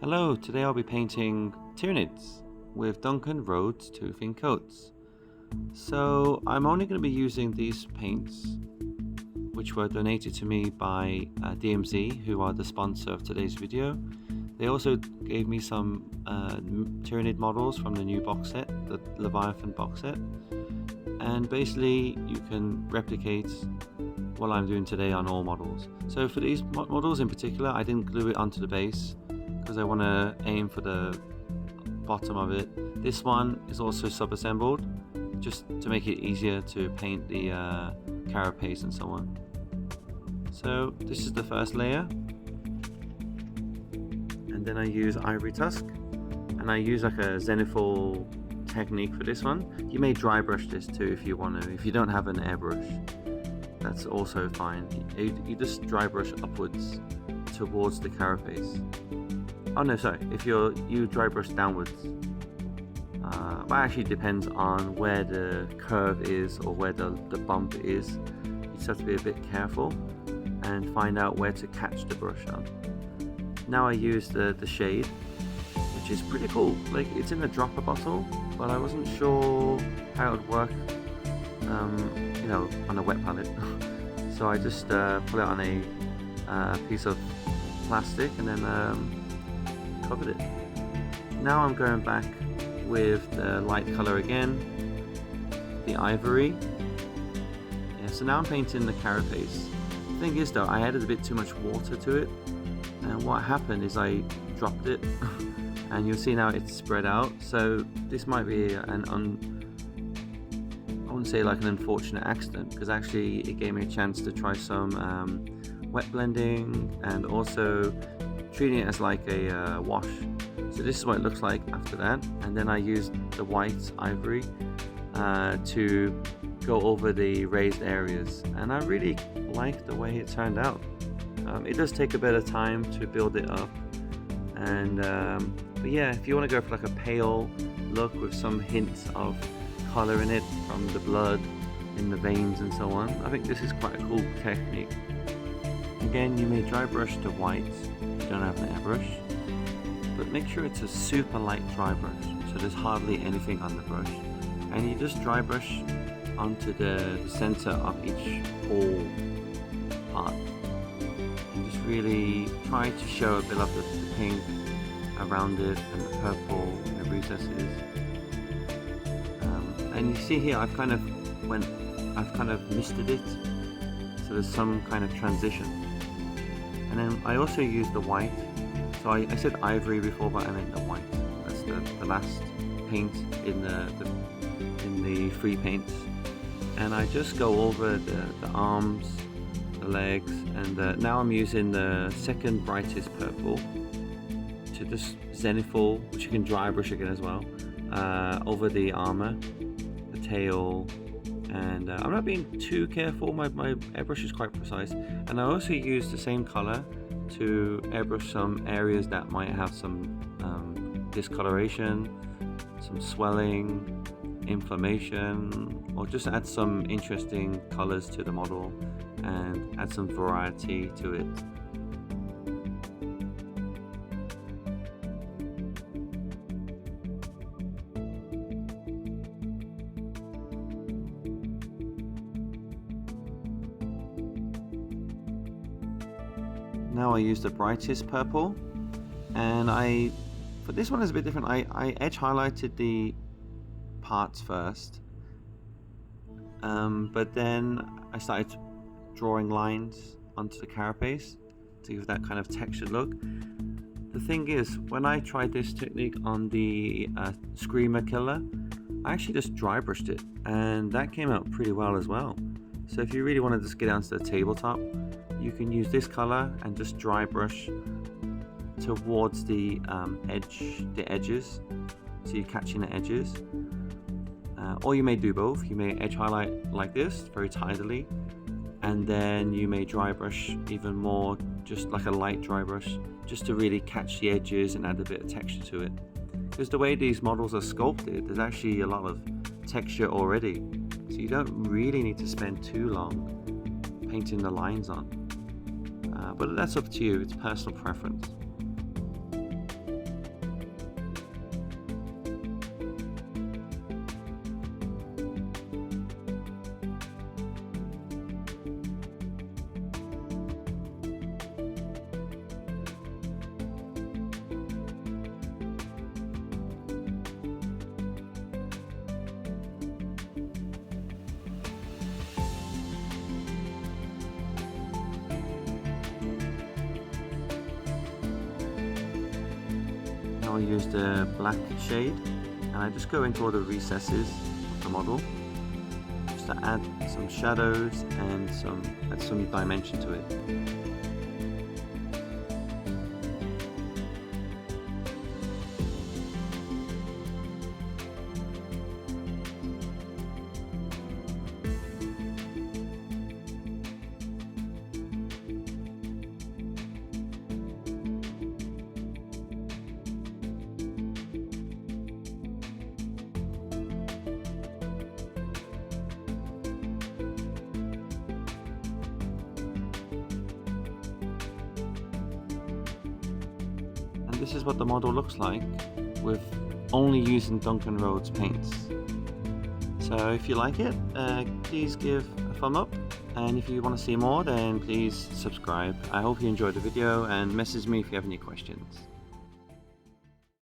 Hello, today I'll be painting Tyranids with Duncan, Rhode's two thin coats. So I'm only going to be using these paints, which were donated to me by DMZ, who are the sponsor of today's video. They also gave me some Tyranid models from the new box set, the Leviathan box set. And basically you can replicate what I'm doing today on all models. So for these models in particular, I didn't glue it onto the base because I want to aim for the bottom of it. This one is also sub-assembled just to make it easier to paint the carapace and so on. So this is the first layer, and then I use Ivory Tusk, and I use like a zenithal technique for this one. You may dry brush this too if you want to. If you don't have an airbrush, that's also fine. You just dry brush upwards towards the carapace. Oh no, sorry, if you dry brush downwards. But actually depends on where the curve is or where the bump is. You just have to be a bit careful and find out where to catch the brush on. Now I use the shade, which is pretty cool. Like, it's in a dropper bottle, but I wasn't sure how it would work, you know, on a wet palette. So I just put it on a piece of plastic and then covered it. Now I'm going back with the light color again, the ivory. Yeah, so now I'm painting the carapace. The thing is though, I added a bit too much water to it, and what happened is I dropped it and you'll see now it's spread out. So this might be I wouldn't say like an unfortunate accident, because actually it gave me a chance to try some wet blending and also treating it as like a wash. So this is what it looks like after that, and then I used the white ivory to go over the raised areas, and I really like the way it turned out. It does take a bit of time to build it up, and but yeah, if you want to go for like a pale look with some hints of color in it from the blood in the veins and so on, I think this is quite a cool technique. Again, you may dry brush the white if you don't have an airbrush, but make sure it's a super light dry brush, so there's hardly anything on the brush, and you just dry brush onto the center of each whole part, and just really try to show a bit of the pink around it and the purple in the recesses. And you see here I've kind of misted it, so there's some kind of transition. And then I also use the white. So I said ivory before, but I meant the white. That's the last paint in the free paints. And I just go over the arms, the legs, and now I'm using the second brightest purple to just zenithal, which you can dry brush again as well, over the armor, the tail. And I'm not being too careful, my airbrush is quite precise. And I also use the same color to airbrush some areas that might have some discoloration, some swelling, inflammation, or just add some interesting colors to the model and add some variety to it. Now I use the brightest purple, and for this one is a bit different. I edge highlighted the parts first, but then I started drawing lines onto the carapace to give that kind of textured look. The thing is, when I tried this technique on the Screamer Killer, I actually just dry brushed it, and that came out pretty well as well. So if you really want to just get down to the tabletop, you can use this color and just dry brush towards the edges, so you're catching the edges. Or you may do both. You may edge highlight like this very tidily, and then you may dry brush even more, just like a light dry brush, just to really catch the edges and add a bit of texture to it. Because the way these models are sculpted, there's actually a lot of texture already, so you don't really need to spend too long painting the lines on. But that's up to you, it's personal preference. I'll use the black shade, and I just go into all the recesses of the model just to add some shadows and add some dimension to it. And this is what the model looks like with only using Duncan Rhodes paints. So if you like it, please give a thumb up, and if you want to see more, then please subscribe. I hope you enjoyed the video, and message me if you have any questions.